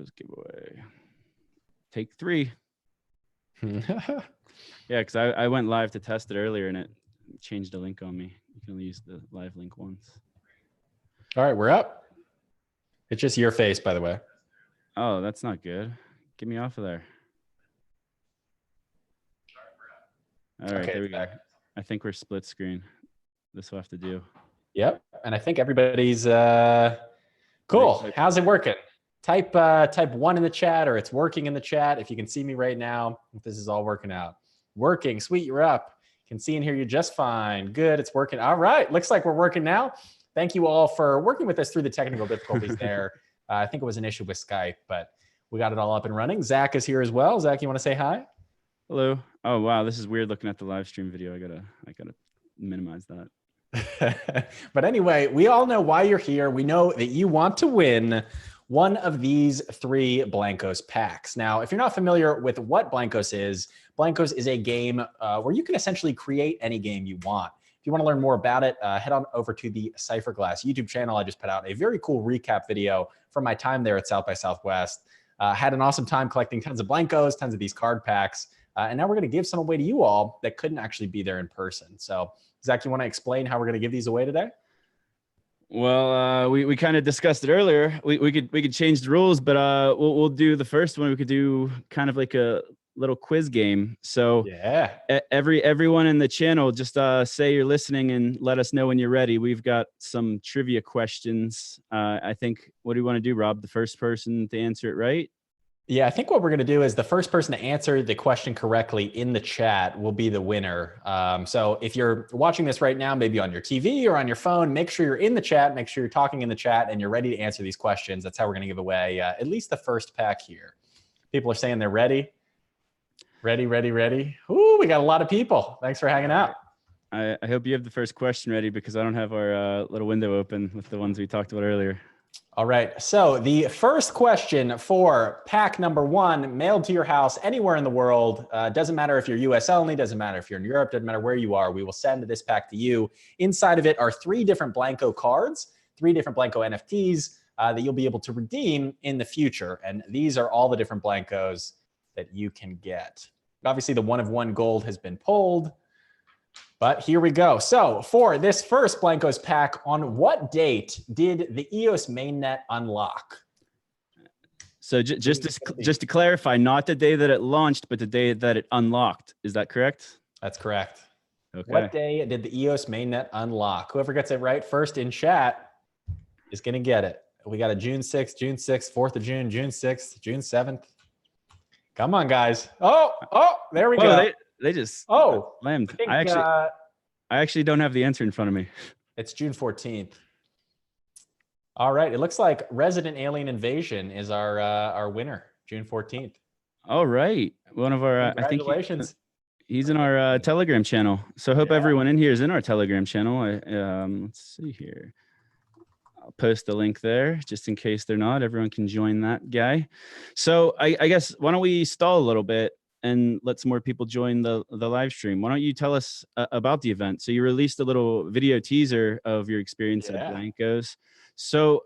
Blankos giveaway. Take 3. Yeah, because I went live to test it earlier and it changed the link on me. You can only use the live link once. All right, we're up. It's just your face, by the way. Oh, that's not good. Get me off of there. All right, Okay, there we go. I think we're split screen. This will have to do. Yep, and I think everybody's cool. How's it working? Type 1 in the chat, or it's working in the chat. If you can see me right now, if this is all working out. Working, sweet, you're up. Can see and hear you just fine. Good, it's working. All right, looks like we're working now. Thank you all for working with us through the technical difficulties there. I think it was an issue with Skype, but we got it all up and running. Zach is here as well. Zach, you want to say hi? Hello. Oh wow, this is weird looking at the live stream video. I gotta minimize that. But anyway, we all know why you're here. We know that you want to win one of these 3 Blankos packs. Now, if you're not familiar with what Blankos is a game where you can essentially create any game you want. If you want to learn more about it, head on over to the Cypherglass YouTube channel. I just put out a very cool recap video from my time there at South by Southwest. Had an awesome time collecting tons of Blankos, tons of these card packs. And now we're going to give some away to you all that couldn't actually be there in person. So, Zach, you want to explain how we're going to give these away today? Well, we kind of discussed it earlier. We could change the rules, but we'll do the first one. We could do kind of like a little quiz game. So yeah, everyone in the channel, just say you're listening and let us know when you're ready. We've got some trivia questions. I think, what do you want to do, Rob? The first person to answer it right? Yeah, I think what we're going to do is the first person to answer the question correctly in the chat will be the winner. So if you're watching this right now, maybe on your TV or on your phone, make sure you're in the chat, make sure you're talking in the chat and you're ready to answer these questions. That's how we're going to give away at least the first pack here. People are saying they're ready. Ready. Ooh, we got a lot of people. Thanks for hanging out. I hope you have the first question ready because I don't have our little window open with the ones we talked about earlier. All right, so the first question for pack number 1, mailed to your house anywhere in the world. Doesn't matter if you're US only, doesn't matter if you're in Europe, doesn't matter where you are. We will send this pack to you. Inside of it are 3 different Blanko cards, 3 different Blanko NFTs that you'll be able to redeem in the future. And these are all the different Blankos that you can get. Obviously, the 1 of 1 gold has been pulled. But here we go. So for this first Blankos pack, on what date did the EOS mainnet unlock? So just to clarify, not the day that it launched, but the day that it unlocked. Is that correct? That's correct. Okay. What day did the EOS mainnet unlock? Whoever gets it right first in chat is going to get it. We got a June 6th, 4th of June, June 6th, June 7th. Come on, guys. Oh, there we go. They just slammed. I actually don't have the answer in front of me. It's June 14th. All right. It looks like Resident Alien Invasion is our winner, June 14th. All right. One of our, congratulations. I think he's in our Telegram channel. So I hope everyone in here is in our Telegram channel. Let's see here. I'll post the link there just in case they're not. Everyone can join that guy. So I guess, why don't we stall a little bit and let some more people join the live stream. Why don't you tell us about the event? So you released a little video teaser of your experience at Blankos. So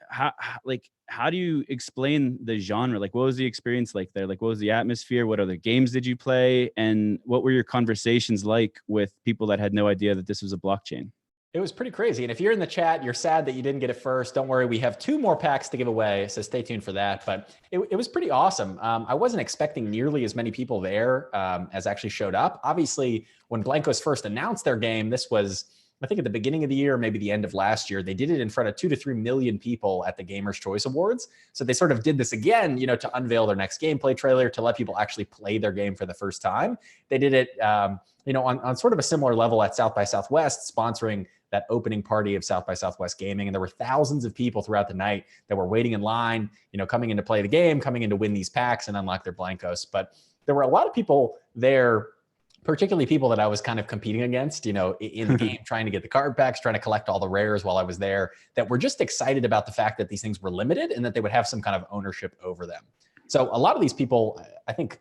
how do you explain the genre? Like, what was the experience like there? Like, what was the atmosphere? What other games did you play? And what were your conversations like with people that had no idea that this was a blockchain? It was pretty crazy. And if you're in the chat, you're sad that you didn't get it first. Don't worry. We have 2 more packs to give away. So stay tuned for that. But it was pretty awesome. I wasn't expecting nearly as many people there as actually showed up. Obviously, when Blankos first announced their game, this was, I think, at the beginning of the year, maybe the end of last year. They did it in front of 2 to 3 million people at the Gamers' Choice Awards. So they sort of did this again, to unveil their next gameplay trailer, to let people actually play their game for the first time. They did it, on sort of a similar level at South by Southwest, sponsoring that opening party of South by Southwest Gaming. And there were thousands of people throughout the night that were waiting in line, coming in to play the game, coming in to win these packs and unlock their Blankos. But there were a lot of people there, particularly people that I was kind of competing against, in the game, trying to get the card packs, trying to collect all the rares while I was there, that were just excited about the fact that these things were limited and that they would have some kind of ownership over them. So a lot of these people, I think,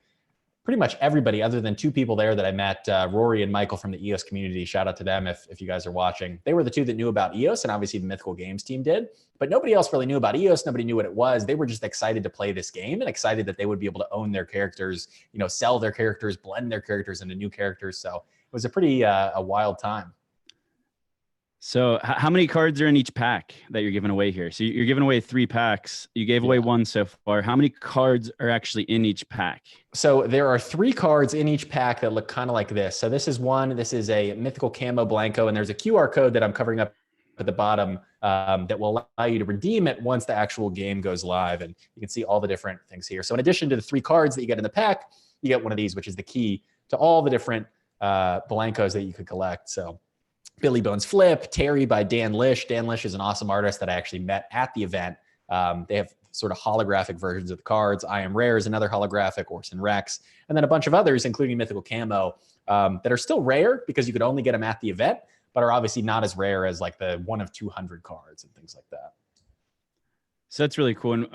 pretty much everybody other than two people there that I met, Rory and Michael from the EOS community. Shout out to them if you guys are watching. They were the two that knew about EOS, and obviously the Mythical Games team did. But nobody else really knew about EOS. Nobody knew what it was. They were just excited to play this game and excited that they would be able to own their characters, sell their characters, blend their characters into new characters. So it was a pretty a wild time. So how many cards are in each pack that you're giving away here? So you're giving away 3 packs. You gave away 1 so far. How many cards are actually in each pack? So there are 3 cards in each pack that look kind of like this. So this is one. This is a mythical camo Blanko, and there's a QR code that I'm covering up at the bottom that will allow you to redeem it once the actual game goes live. And you can see all the different things here. So in addition to the 3 cards that you get in the pack, you get one of these, which is the key to all the different Blankos that you could collect. So Billy Bones Flip, Terry by Dan Lish. Dan Lish is an awesome artist that I actually met at the event. They have sort of holographic versions of the cards. I Am Rare is another holographic, Orson Rex, and then a bunch of others, including Mythical Camo, that are still rare because you could only get them at the event, but are obviously not as rare as like the 1 of 200 cards and things like that. So that's really cool. And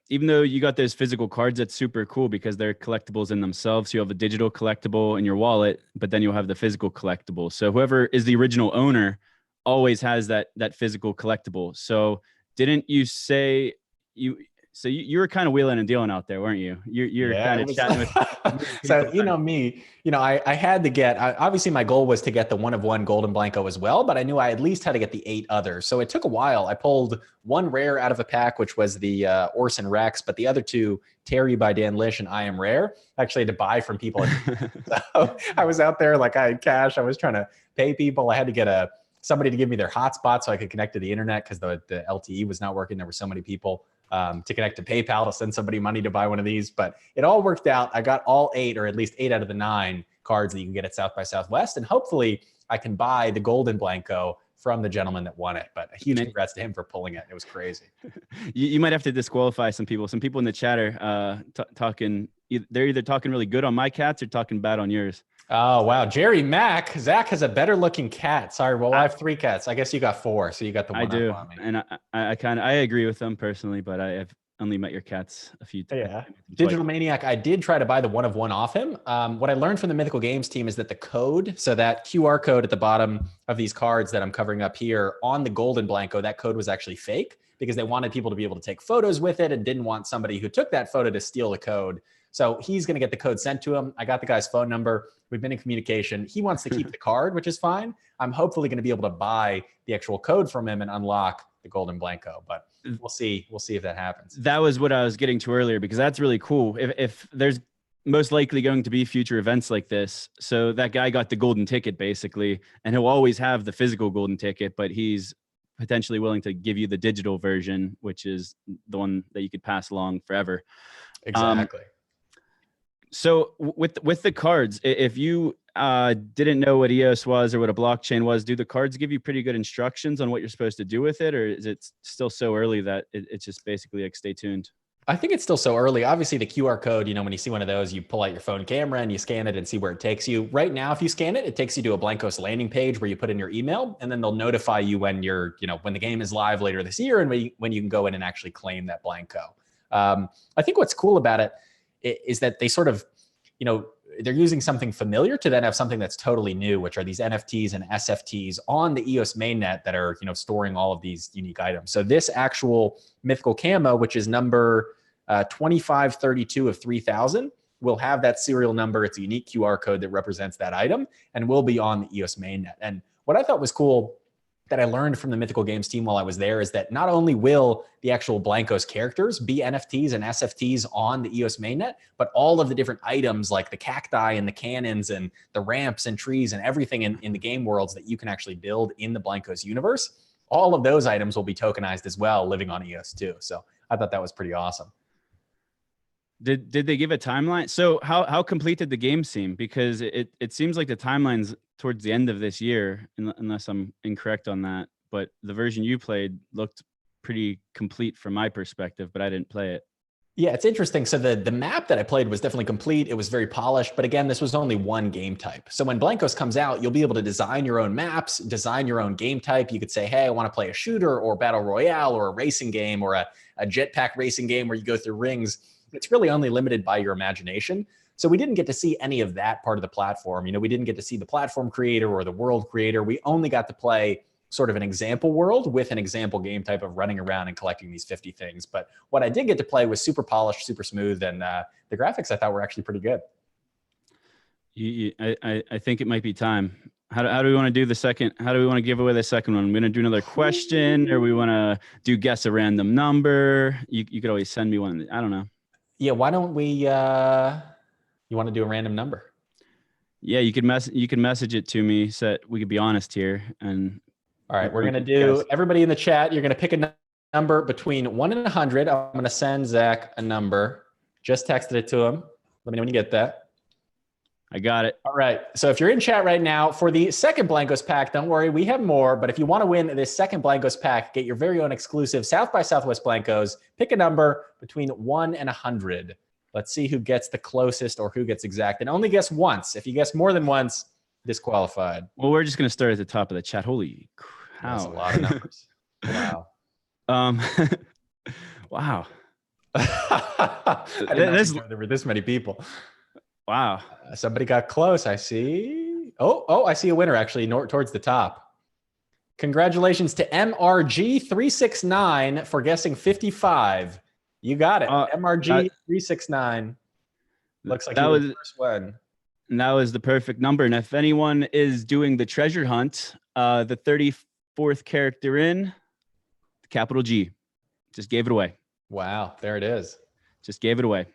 even though you got those physical cards, that's super cool because they're collectibles in themselves. You have a digital collectible in your wallet, but then you'll have the physical collectible. So whoever is the original owner always has that physical collectible. So didn't you say you were kind of wheeling and dealing out there, weren't you? You're kind of chatting with. So me, I had to get. Obviously, my goal was to get the 1 of 1 golden Blanko as well, but I knew I at least had to get the 8 others. So it took a while. I pulled 1 rare out of a pack, which was the Orson Rex, but the other 2, Terry by Dan Lish and I Am Rare, actually had to buy from people. So I was out there like I had cash. I was trying to pay people. I had to get somebody to give me their hotspot so I could connect to the internet because the LTE was not working. There were so many people. To connect to PayPal to send somebody money to buy one of these, but it all worked out. I got all 8, or at least 8 out of the 9 cards that you can get at South by Southwest, and hopefully I can buy the golden Blanko from the gentleman that won it. But a huge congrats to him for pulling it. It was crazy. You might have to disqualify some people. Some people in the chat are talking. They're either talking really good on my cats or talking bad on yours. Oh, wow. Jerry Mack, Zach has a better looking cat. Sorry. Well, I have 3 cats. I guess you got 4. So you got the one. I do. On me. And I agree with them personally, but I have only met your cats a few times. Yeah. Digital Maniac. I did try to buy the 1 of 1 off him. What I learned from the Mythical Games team is that the code, so that QR code at the bottom of these cards that I'm covering up here on the golden Blanko, that code was actually fake because they wanted people to be able to take photos with it and didn't want somebody who took that photo to steal the code. So he's going to get the code sent to him. I got the guy's phone number. We've been in communication. He wants to keep the card, which is fine. I'm hopefully going to be able to buy the actual code from him and unlock the golden Blanko, but we'll see. We'll see if that happens. That was what I was getting to earlier, because that's really cool. If there's most likely going to be future events like this. So that guy got the golden ticket basically, and he'll always have the physical golden ticket, but he's potentially willing to give you the digital version, which is the one that you could pass along forever. Exactly. So with the cards, if you didn't know what EOS was or what a blockchain was, do the cards give you pretty good instructions on what you're supposed to do with it? Or is it still so early that it's just basically like, stay tuned? I think it's still so early. Obviously the QR code, when you see one of those, you pull out your phone camera and you scan it and see where it takes you. Right now, if you scan it, it takes you to a Blankos landing page where you put in your email, and then they'll notify you when when the game is live later this year and when you can go in and actually claim that Blanko. I think what's cool about it is that they sort of, they're using something familiar to then have something that's totally new, which are these NFTs and SFTs on the EOS mainnet that are, storing all of these unique items. So this actual mythical camo, which is number 2532 of 3000, will have that serial number. It's a unique QR code that represents that item and will be on the EOS mainnet. And what I thought was cool that I learned from the Mythical Games team while I was there is that not only will the actual Blankos characters be NFTs and SFTs on the EOS mainnet, but all of the different items like the cacti and the cannons and the ramps and trees and everything in the game worlds that you can actually build in the Blankos universe, all of those items will be tokenized as well, living on EOS too. So I thought that was pretty awesome. Did they give a timeline? So how complete did the game seem? Because it seems like the timeline's towards the end of this year, unless I'm incorrect on that. But the version you played looked pretty complete from my perspective, but I didn't play it. Yeah, it's interesting. So the map that I played was definitely complete. It was very polished, but again, this was only one game type. So when Blankos comes out, you'll be able to design your own maps, design your own game type. You could say, hey, I want to play a shooter or battle royale or a racing game or a jetpack racing game where you go through rings. It's really only limited by your imagination. So we didn't get to see any of that part of the platform. We didn't get to see the platform creator or the world creator. We only got to play sort of an example world with an example game type of running around and collecting these 50 things. But what I did get to play was super polished, super smooth, and the graphics I thought were actually pretty good. I think it might be time. How do we want to do the second? How do we want to give away the second one? We're going to do another question, or we want to do guess a random number. You could always send me one. I don't know. Yeah, why don't we, you want to do a random number? Yeah, you can message it to me so that we could be honest here. And all right, we're going to do, everybody in the chat, you're going to pick a number between 1 and 100. I'm going to send Zach a number. Just texted it to him. Let me know when you get that. I got it. All right. So if you're in chat right now for the second Blankos pack, don't worry, we have more. But if you want to win this second Blankos pack, get your very own exclusive South by Southwest Blankos, pick a number between 1 and 100. Let's see who gets the closest or who gets exact. And only guess once. If you guess more than once, disqualified. Well, we're just going to start at the top of the chat. Holy cow. That's a lot of numbers. Wow. Wow. I didn't know there were this many people. Wow. Somebody got close. I see. Oh, I see a winner actually towards the top. Congratulations to MRG369 for guessing 55. You got it. MRG369. Looks like that was the first one. And that was the perfect number. And if anyone is doing the treasure hunt, the 34th character in, capital G, just gave it away. Wow, there it is. Just gave it away.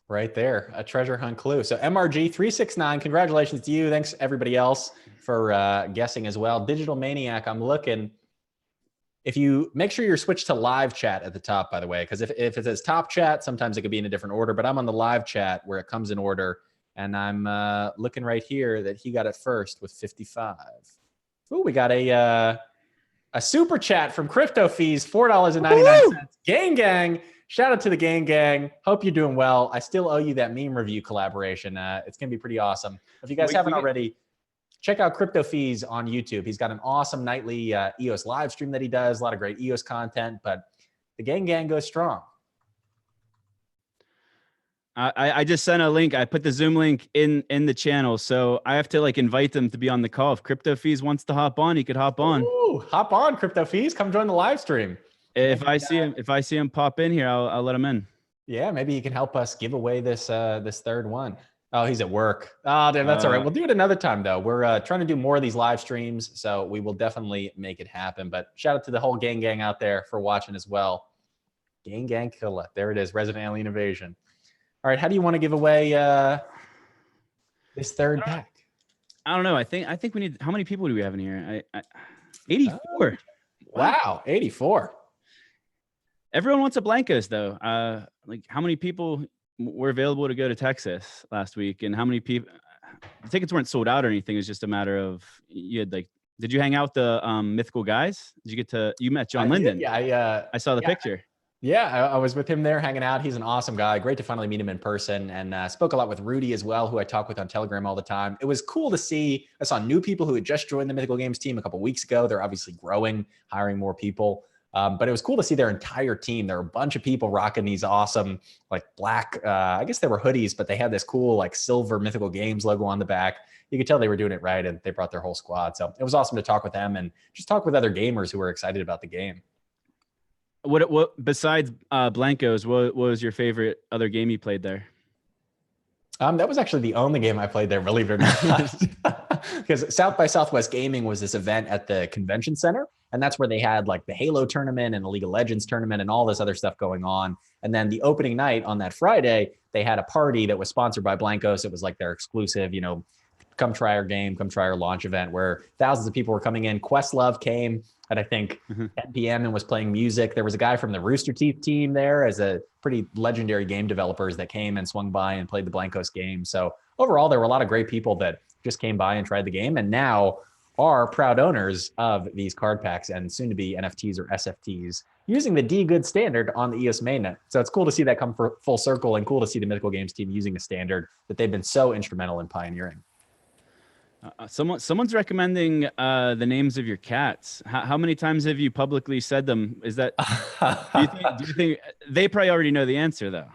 Right there, a treasure hunt clue. So MRG369, congratulations to you. Thanks everybody else for guessing as well. Digital Maniac, I'm looking. If you make sure you're switched to live chat at the top, by the way, because if it says top chat, sometimes it could be in a different order, but I'm on the live chat where it comes in order. And I'm looking right here that he got it first with 55. Ooh, we got a super chat from Crypto Fees, $4.99. Gang. Shout out to the gang. Hope you're doing well. I still owe you that meme review collaboration. It's going to be pretty awesome. If you guys haven't already, check out Crypto Fees on YouTube. He's got an awesome nightly EOS live stream that he does. A lot of great EOS content, but the gang goes strong. I just sent a link. I put the Zoom link in the channel. So I have to invite them to be on the call. If Crypto Fees wants to hop on, he could hop on. Ooh, hop on, Crypto Fees. Come join the live stream. If I see him pop in here, I'll let him in. Yeah, maybe he can help us give away this third one. Oh, he's at work. Oh, damn, that's all right. We'll do it another time though. We're trying to do more of these live streams, so we will definitely make it happen. But shout out to the whole gang out there for watching as well. Gang killer. There it is. Resident Alien Invasion. All right, how do you want to give away this third pack? I don't know. I think we need. How many people do we have in here? 84. Wow, 84. Everyone wants a Blankos though. How many people were available to go to Texas last week, and how many people? The tickets weren't sold out or anything. It's just a matter of you had Did you hang out with the mythical guys? Did you get to? You met John Linden? Yeah, I saw the picture. Yeah, I was with him there hanging out. He's an awesome guy. Great to finally meet him in person, and spoke a lot with Rudy as well, who I talk with on Telegram all the time. It was cool to see. I saw new people who had just joined the Mythical Games team a couple weeks ago. They're obviously growing, hiring more people. But it was cool to see their entire team. There were a bunch of people rocking these awesome, black, I guess they were hoodies, but they had this cool, silver Mythical Games logo on the back. You could tell they were doing it right, and they brought their whole squad. So it was awesome to talk with them and just talk with other gamers who were excited about the game. What besides Blankos, what was your favorite other game you played there? That was actually the only game I played there, believe it or not. Because South by Southwest Gaming was this event at the convention center. And that's where they had the Halo tournament and the League of Legends tournament and all this other stuff going on. And then the opening night on that Friday, they had a party that was sponsored by Blankos. It was their exclusive, come try our game, come try our launch event where thousands of people were coming in. Questlove came at, I think, 10 p.m. and was playing music. There was a guy from the Rooster Teeth team there as a pretty legendary game developers that came and swung by and played the Blankos game. So overall, there were a lot of great people that just came by and tried the game and now are proud owners of these card packs and soon to be NFTs or SFTs using the D good standard on the EOS mainnet. So it's cool to see that come full circle and cool to see the Mythical Games team using a standard that they've been so instrumental in pioneering. Someone's recommending the names of your cats. How many times have you publicly said them? Is that do you think they probably already know the answer though?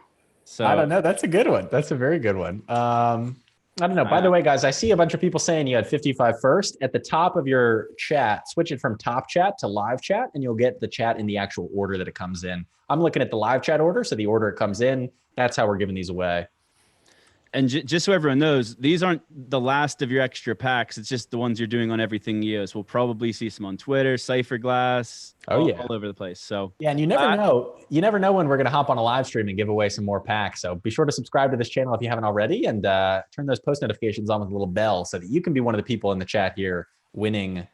So I don't know. That's a good one. That's a very good one. I don't know. By the way, guys, I see a bunch of people saying you had 55 first. At the top of your chat, switch it from top chat to live chat, and you'll get the chat in the actual order that it comes in. I'm looking at the live chat order, so the order it comes in, that's how we're giving these away. And just so everyone knows, these aren't the last of your extra packs. It's just the ones you're doing on everything EOS. We'll probably see some on Twitter, Cypherglass, all over the place. So yeah, and you never know. You never know when we're going to hop on a live stream and give away some more packs. So be sure to subscribe to this channel if you haven't already, and turn those post notifications on with a little bell so that you can be one of the people in the chat here winning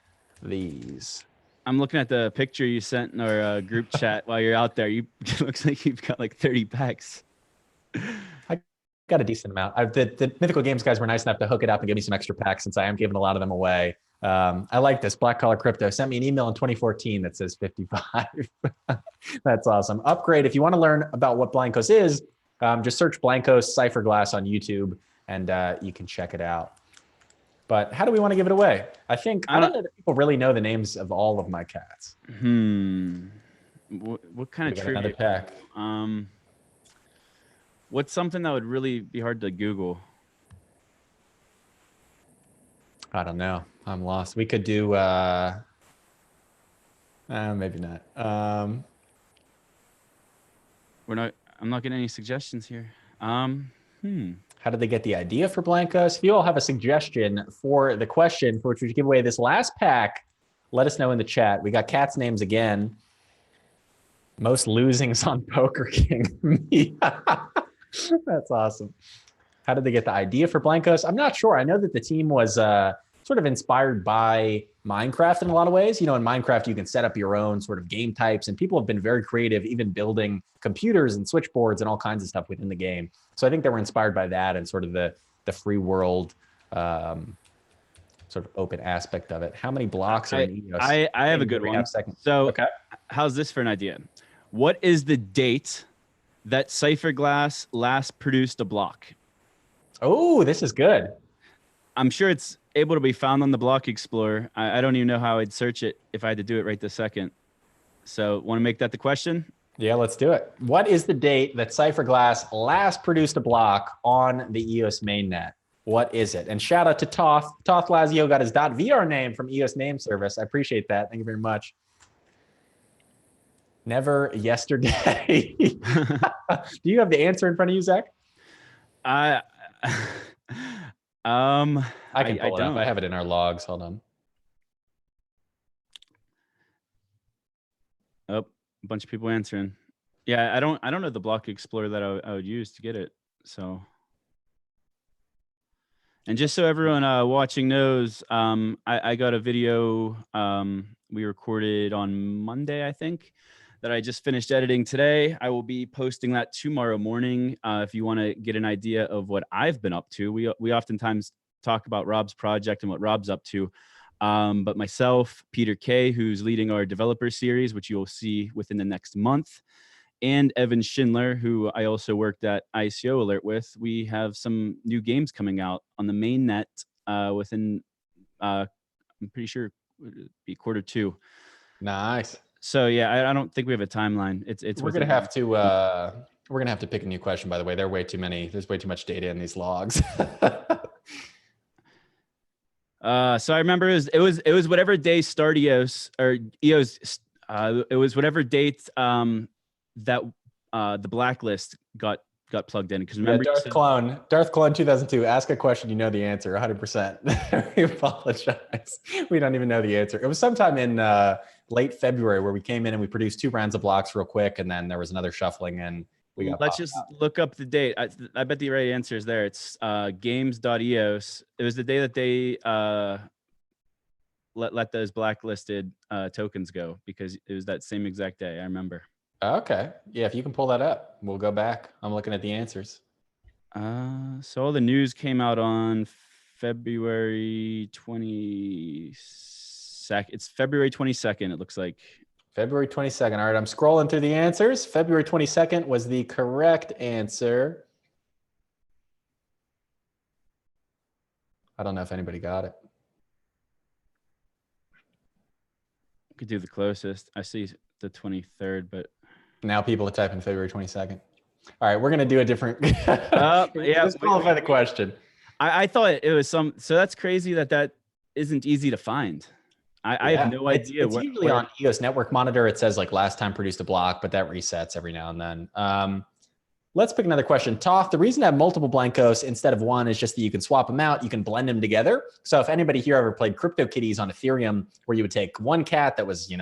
these. I'm looking at the picture you sent in our group chat while you're out there. It looks like you've got like 30 packs. I got a decent amount. The Mythical Games guys were nice enough to hook it up and give me some extra packs since I am giving a lot of them away. I like this. Black Collar Crypto sent me an email in 2014 that says 55. That's awesome. Upgrade. If you want to learn about what Blankos is, just search Blankos Cypherglass on YouTube and you can check it out. But how do we want to give it away? I don't know that people really know the names of all of my cats. What kind of trivia? Another pack. What's something that would really be hard to Google? I don't know. I'm lost. We could do maybe not. I'm not getting any suggestions here. How did they get the idea for Blankos? If you all have a suggestion for the question for which we should give away this last pack, let us know in the chat. We got cats' names again. Most losings on Poker King. That's awesome. How did they get the idea for Blankos? I'm not sure. I know that the team was sort of inspired by Minecraft in a lot of ways. You know, in Minecraft, you can set up your own sort of game types, and people have been very creative, even building computers and switchboards and all kinds of stuff within the game. So I think they were inspired by that and sort of the free world sort of open aspect of it. How many blocks are in EOS? I have a good one. So okay. How's this for an idea? What is the date that Cypherglass last produced a block? Oh, this is good. I'm sure it's able to be found on the Block Explorer. I don't even know how I'd search it if I had to do it right this second. So want to make that the question? Yeah, let's do it. What is the date that Cypherglass last produced a block on the EOS mainnet? What is it? And shout out to Toth. Toth Lazio got his .vr name from EOS name service. I appreciate that. Thank you very much. Never yesterday. Do you have the answer in front of you, Zach? I can pull it up. I have it in our logs. Hold on. Oh, a bunch of people answering. Yeah, I don't know the Block Explorer that I would use to get it. So, and just so everyone watching knows, I got a video we recorded on Monday, I think, that I just finished editing today. I will be posting that tomorrow morning. If you want to get an idea of what I've been up to, we oftentimes talk about Rob's project and what Rob's up to. But myself, Peter K, who's leading our developer series, which you'll see within the next month, and Evan Schindler, who I also worked at EOSIO Alert with, we have some new games coming out on the mainnet within, I'm pretty sure it'd be Q2. Nice. So yeah, I don't think we have a timeline. We're gonna have to pick a new question. By the way, there's way too much data in these logs. So I remember it was whatever day start EOS or EOS. It was whatever date that the blacklist got plugged in. Because remember, Darth Clone 2002. Ask a question, you know the answer 100%. We apologize. We don't even know the answer. It was sometime in late February where we came in and we produced 2 rounds of blocks real quick, and then there was another shuffling and we got. Let's just look up the date. I bet the right answer is there. It's games.eos. It was the day that they let those blacklisted tokens go, because it was that same exact day. I remember. Okay. Yeah, if you can pull that up, we'll go back. I'm looking at the answers. So all the news came out on February 22nd. It's February 22nd, it looks like. February 22nd. All right, I'm scrolling through the answers. February 22nd was the correct answer. I don't know if anybody got it. We could do the closest. I see the 23rd, but now people are typing February 22nd. All right, we're gonna do a different. Yeah, disqualify the question. I thought it was so that's crazy that isn't easy to find. I have no idea. It's usually on EOS Network Monitor. It says like last time produced a block, but that resets every now and then. Let's pick another question. Toth, the reason to have multiple Blankos instead of one is just that you can swap them out. You can blend them together. So if anybody here ever played CryptoKitties on Ethereum, where you would take one cat that was,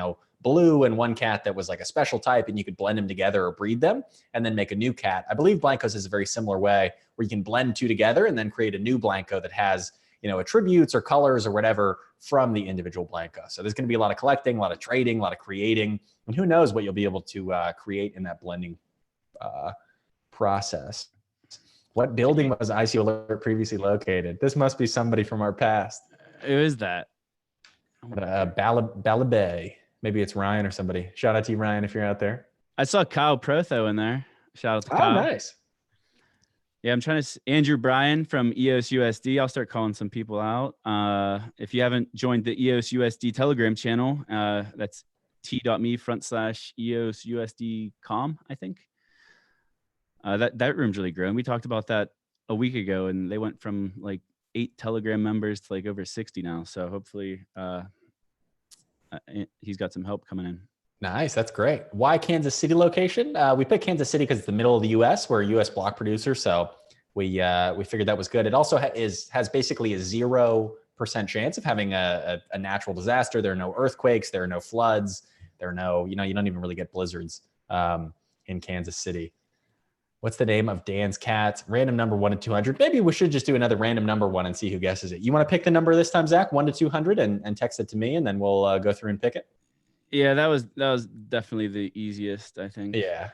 blue and one cat that was like a special type, and you could blend them together or breed them and then make a new cat. I believe Blankos is a very similar way where you can blend two together and then create a new Blanko that has, attributes or colors or whatever from the individual Blanko. So there's going to be a lot of collecting, a lot of trading, a lot of creating, and who knows what you'll be able to create in that blending process. What building was EOSIO Alert previously located? This must be somebody from our past. Who is that? Balabay. Maybe it's Ryan or somebody. Shout out to you, Ryan, if you're out there. I saw Kyle Protho in there. Shout out to Kyle. Oh, nice. Yeah, I'm trying to. Andrew Bryan from EOS USD. I'll start calling some people out. If you haven't joined the EOS USD Telegram channel, that's t.me/EOSUSD.com, I think. That room's really grown. We talked about that a week ago, and they went from like 8 Telegram members to like over 60 now. So hopefully he's got some help coming in. Nice. That's great. Why Kansas City location? We picked Kansas City because it's the middle of the U.S. We're a U.S. block producer, so we figured that was good. It also has basically a 0% chance of having a natural disaster. There are no earthquakes. There are no floods. There are no, you don't even really get blizzards in Kansas City. What's the name of Dan's cat? Random number 1 to 200. Maybe we should just do another random number one and see who guesses it. You want to pick the number this time, Zach? 1 to 200, and text it to me, and then we'll go through and pick it. Yeah, that was definitely the easiest, I think. Yeah.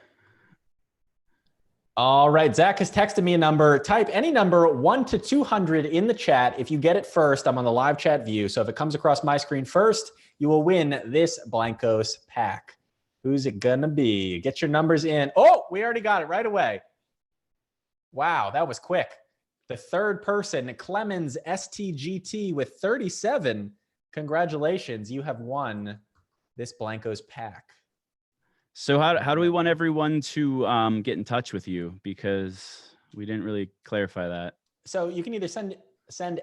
All right, Zach has texted me a number. Type any number 1 to 200 in the chat. If you get it first, I'm on the live chat view. So if it comes across my screen first, you will win this Blankos pack. Who's it gonna be? Get your numbers in. Oh, we already got it right away. Wow, that was quick. The third person, Clemens STGT with 37. Congratulations, you have won this Blankos pack. So how do we want everyone to get in touch with you? Because we didn't really clarify that. So you can either send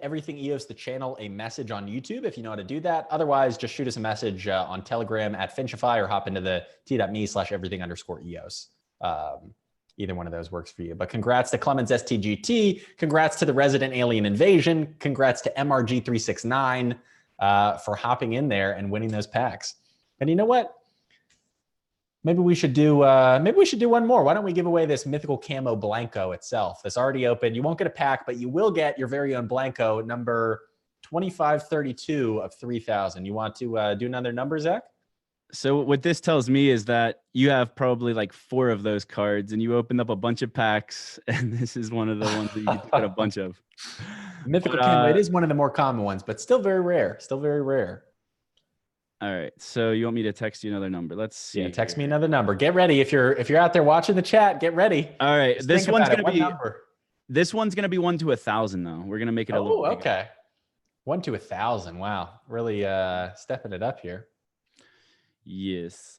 Everything EOS the channel a message on YouTube if you know how to do that. Otherwise, just shoot us a message on Telegram at Finchify or hop into the t.me/everything_EOS. Either one of those works for you. But congrats to Clemens STGT. Congrats to the Resident Alien Invasion. Congrats to MRG369 for hopping in there and winning those packs. And you know what? Maybe we should do one more. Why don't we give away this mythical camo Blanko itself? That's already open. You won't get a pack, but you will get your very own Blanko, number 2532 of 3000. You want to do another number, Zach? So what this tells me is that you have probably like 4 of those cards, and you opened up a bunch of packs, and this is one of the ones that you got a bunch of. Mythical camo. It is one of the more common ones, but still very rare. Still very rare. All right. So you want me to text you another number? Let's see. Yeah, text me another number. Get ready. If you're out there watching the chat, get ready. All right. This one's gonna be 1 to 1,000 though. We're gonna make it a little bigger. Okay. 1 to 1,000. Wow. Really stepping it up here. Yes.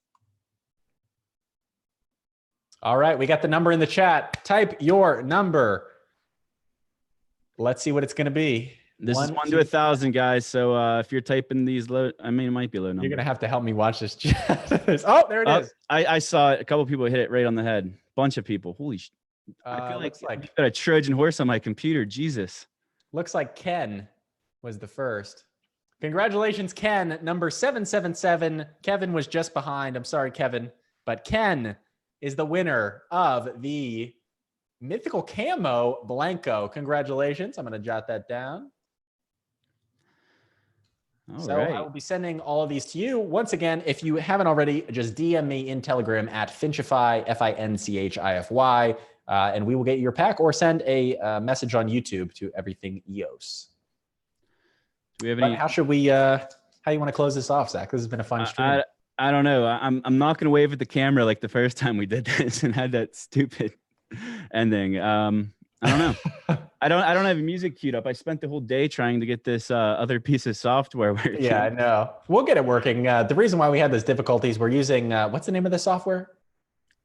All right. We got the number in the chat. Type your number. Let's see what it's gonna be. This is 1 to 1,000, guys. So if you're typing these low, I mean, it might be low number. You're going to have to help me watch this chat. Oh, there it is. I saw a couple people hit it right on the head. Bunch of people. Holy shit. I feel like I've got a Trojan horse on my computer. Jesus. Looks like Ken was the first. Congratulations, Ken. Number 777. Kevin was just behind. I'm sorry, Kevin. But Ken is the winner of the mythical camo Blanko. Congratulations. I'm going to jot that down. I will be sending all of these to you. Once again, if you haven't already, just DM me in Telegram at Finchify, Finchify, and we will get you your pack, or send a message on YouTube to Everything EOS. Do we have any? How should we? How you want to close this off, Zach? This has been a fun stream. I don't know. I'm not going to wave at the camera like the first time we did this and had that stupid ending. I don't know. I don't have music queued up. I spent the whole day trying to get this other piece of software working. Yeah, I know. We'll get it working. The reason why we had those difficulties, we're using what's the name of the software?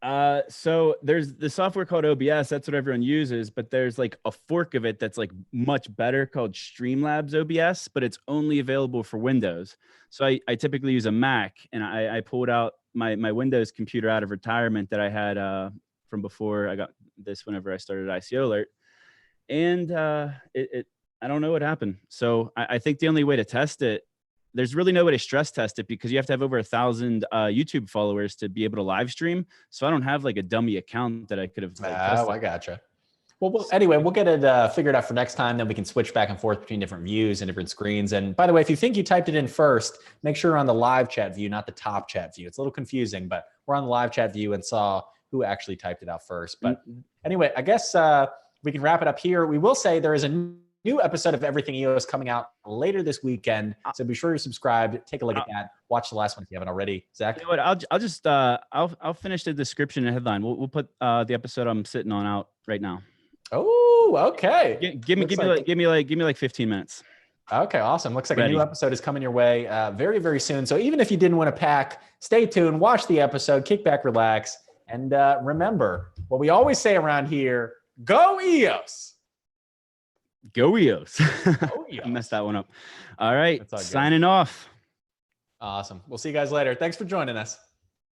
So there's the software called OBS. That's what everyone uses, but there's like a fork of it that's like much better called Streamlabs OBS, but it's only available for Windows. So I typically use a Mac, and I pulled out my Windows computer out of retirement that I had from before I got this whenever I started ICO Alert. And I don't know what happened. So I think the only way to test it, there's really no way to stress test it because you have to have over 1,000 YouTube followers to be able to live stream. So I don't have like a dummy account that I could have. I gotcha. Well, anyway, we'll get it figured out for next time. Then we can switch back and forth between different views and different screens. And by the way, if you think you typed it in first, make sure you're on the live chat view, not the top chat view. It's a little confusing, but we're on the live chat view and saw who actually typed it out first. But anyway, I guess we can wrap it up here. We will say there is a new episode of Everything EOS coming out later this weekend. So be sure you're subscribed. Take a look at that. Watch the last one if you haven't already. Zach? You know what? I'll just I'll finish the description and headline. We'll put the episode I'm sitting on out right now. Oh, okay. Give me like 15 minutes. Okay, awesome. Looks like a new episode is coming your way very, very soon. So even if you didn't win a pack, stay tuned, watch the episode, kick back, relax, and remember what we always say around here, go EOS. Go EOS. Go EOS. I messed that one up. All right, signing off. Awesome. We'll see you guys later. Thanks for joining us.